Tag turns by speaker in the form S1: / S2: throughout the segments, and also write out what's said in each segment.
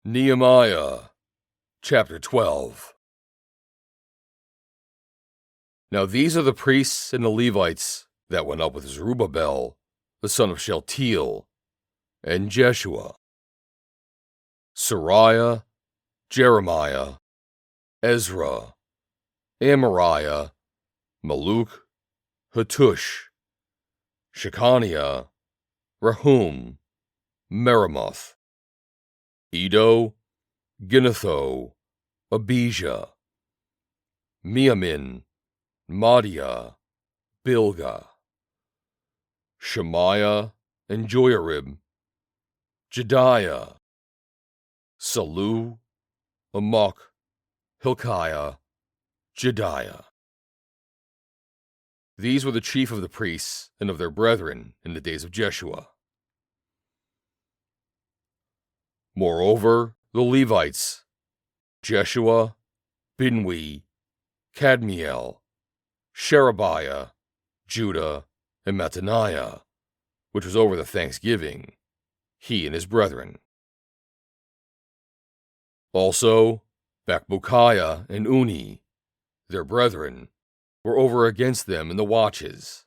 S1: Nehemiah, chapter 12. Now these are the priests and the Levites that went up with Zerubbabel, the son of Shealtiel, and Jeshua: Seraiah, Jeremiah, Ezra, Amariah, Malluch, Hattush, Shechaniah, Rehum, Meremoth, Iddo, Ginnetho, Abijah, Miamin, Maadiah, Bilgah, Shemaiah and Joiarib, Jedaiah, Sallu, Amok, Hilkiah, Jedaiah. These were the chief of the priests and of their brethren in the days of Jeshua. Moreover the Levites: Jeshua, Binnui, Kadmiel, Sherebiah, Judah, and Mattaniah, which was over the thanksgiving, he and his brethren. Also Bakbukiah and Unni, their brethren, were over against them in the watches.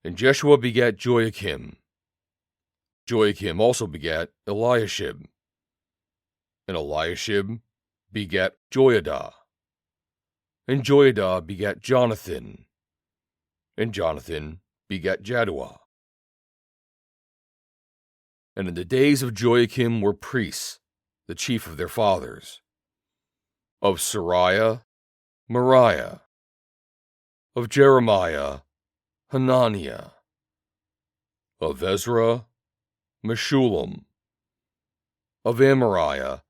S1: And Jeshua begat Joiakim. Joiakim also begat Eliashib. And Eliashib begat Joiada. And Joiada begat Jonathan. And Jonathan begat Jaddua. And in the days of Joiakim were priests, the chief of their fathers: of Seraiah, Amariah; of Jeremiah, Hananiah; of Ezra, Meshullam; of Amariah,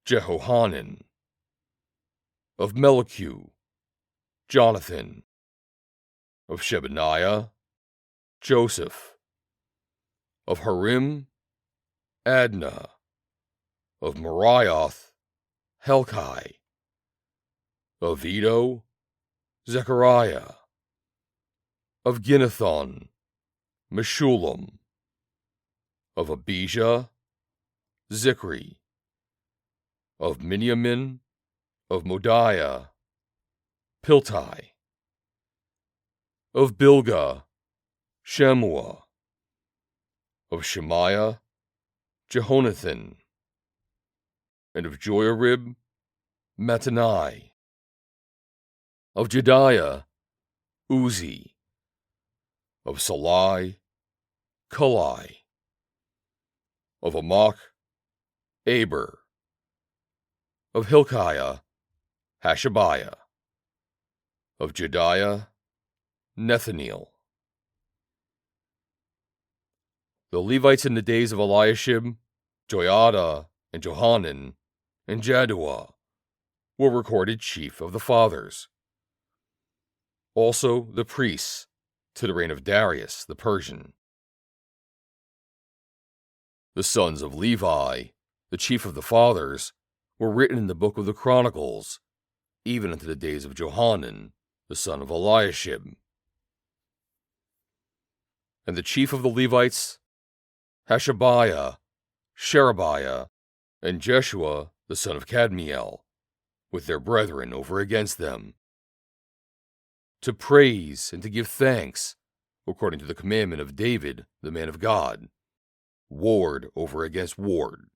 S1: Jehohanan; of Malluch, Jonathan; of Shemaiah, Joseph; of Harim, Adnah; of Meramoth, Hilkiah; of Iddo, Zechariah; of Ginnetho, Meshullam; of Abijah, Zikri; of Miamin; of Maadiah, Piltai; of Bilgah, Shemaiah; of Shemaiah, Jehonathan; and of Joiarib, Mattaniah; of Jedaiah, Uzzi; of Sallu, Kulai; of Amok, Aber; of Hilkiah, Hashabiah; of Jedaiah, Nethaneel. The Levites in the days of Eliashib, Joiada, and Johanan, and Jaddua were recorded chief of the fathers. Also the priests, to the reign of Darius the Persian. The sons of Levi, the chief of the fathers, were written in the book of the Chronicles, even unto the days of Johanan, the son of Eliashib. And the chief of the Levites: Hashabiah, Sherebiah, and Jeshua the son of Kadmiel, with their brethren over against them, to praise and to give thanks, according to the commandment of David the man of God, ward over against ward.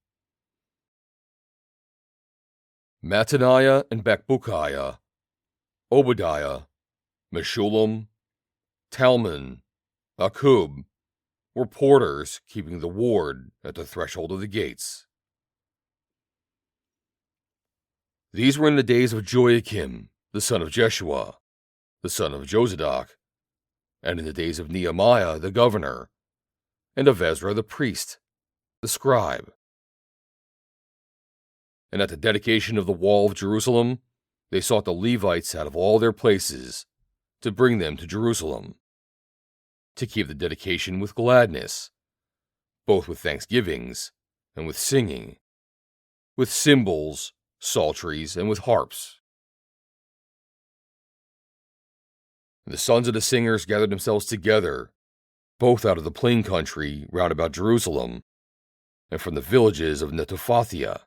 S1: Mattaniah and Bakbukiah, Obadiah, Meshullam, Talmon, Akub, were porters keeping the ward at the threshold of the gates. These were in the days of Joiakim, the son of Jeshua, the son of Jozadak, and in the days of Nehemiah the governor, and of Ezra the priest, the scribe. And at the dedication of the wall of Jerusalem, they sought the Levites out of all their places, to bring them to Jerusalem, to keep the dedication with gladness, both with thanksgivings and with singing, with cymbals, psalteries, and with harps. And the sons of the singers gathered themselves together, both out of the plain country round about Jerusalem, and from the villages of Netophathia,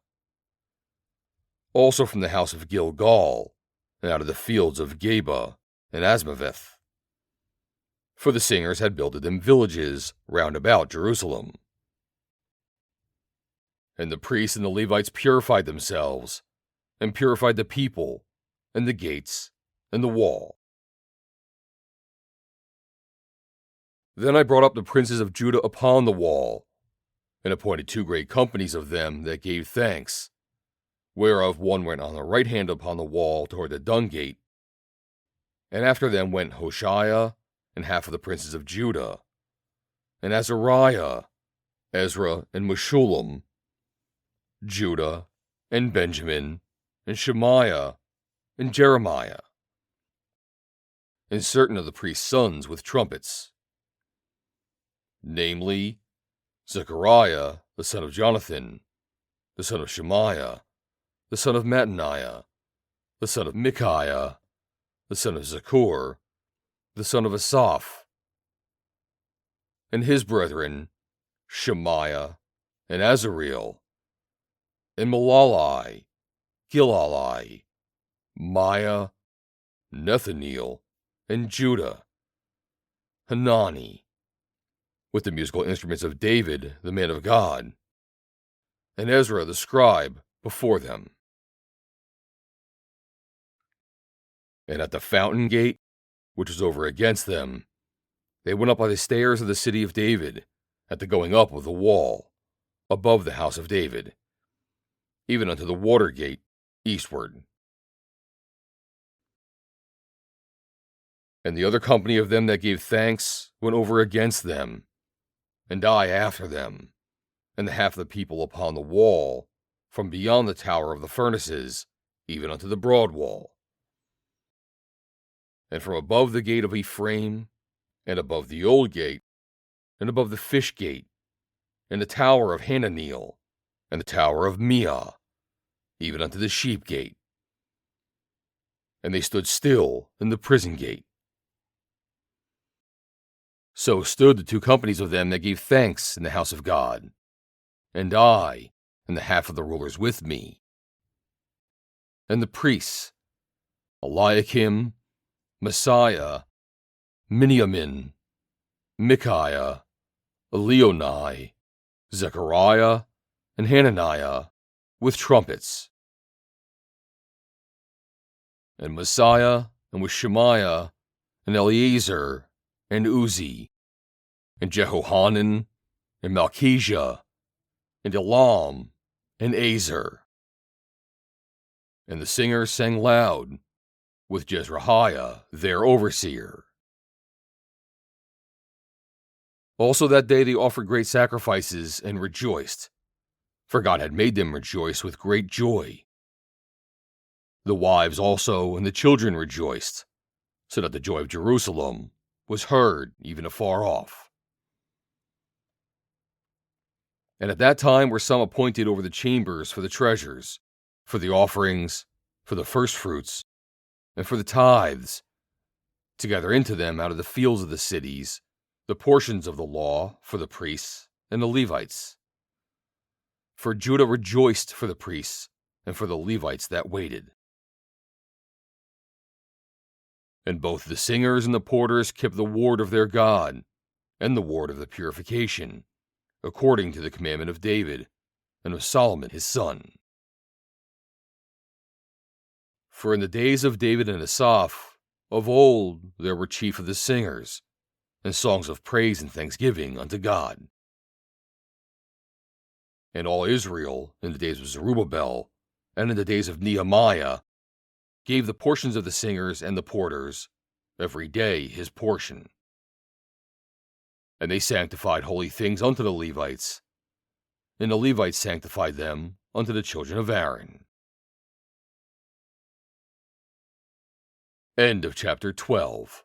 S1: also from the house of Gilgal, and out of the fields of Geba and Asmaveth. For the singers had builded them villages round about Jerusalem. And the priests and the Levites purified themselves, and purified the people, and the gates, and the wall. Then I brought up the princes of Judah upon the wall, and appointed 2 great companies of them that gave thanks, whereof one went on the right hand upon the wall toward the dung gate, and after them went Hoshea and half of the princes of Judah, and Azariah, Ezra, and Meshullam, Judah, and Benjamin, and Shemaiah, and Jeremiah, and certain of the priest's sons with trumpets, namely, Zechariah, the son of Jonathan, the son of Shemaiah, the son of Mattaniah, the son of Micaiah, the son of Zakur, the son of Asaph, and his brethren, Shemaiah, and Azareel, and Malalai, Gilalai, Maiah, Nethaneel, and Judah, Hanani, with the musical instruments of David, the man of God, and Ezra the scribe before them. And at the fountain gate, which was over against them, they went up by the stairs of the city of David, at the going up of the wall, above the house of David, even unto the water gate eastward. And the other company of them that gave thanks went over against them, and I after them, and the half of the people upon the wall, from beyond the tower of the furnaces, even unto the broad wall. And from above the gate of Ephraim, and above the old gate, and above the fish gate, and the tower of Hananeel, and the tower of Meah, even unto the sheep gate. And they stood still in the prison gate. So stood the 2 companies of them that gave thanks in the house of God, and I, and the half of the rulers with me. And the priests, Eliakim, Messiah, Miamin, Micaiah, Elionai, Zechariah, and Hananiah, with trumpets. And Messiah, and with Shemaiah, and Eleazar, and Uzi, and Jehohanan, and Malchijah, and Elam, and Azer. And the singers sang loud, with Jezrahiah their overseer. Also that day they offered great sacrifices and rejoiced, for God had made them rejoice with great joy. The wives also and the children rejoiced, so that the joy of Jerusalem was heard even afar off. And at that time were some appointed over the chambers for the treasures, for the offerings, for the firstfruits, and for the tithes, to gather into them out of the fields of the cities the portions of the law for the priests and the Levites. For Judah rejoiced for the priests and for the Levites that waited. And both the singers and the porters kept the ward of their God, and the ward of the purification, according to the commandment of David, and of Solomon his son. For in the days of David and Asaph, of old there were chief of the singers, and songs of praise and thanksgiving unto God. And all Israel, in the days of Zerubbabel, and in the days of Nehemiah, gave the portions of the singers and the porters, every day his portion. And they sanctified holy things unto the Levites, and the Levites sanctified them unto the children of Aaron. End of chapter 12.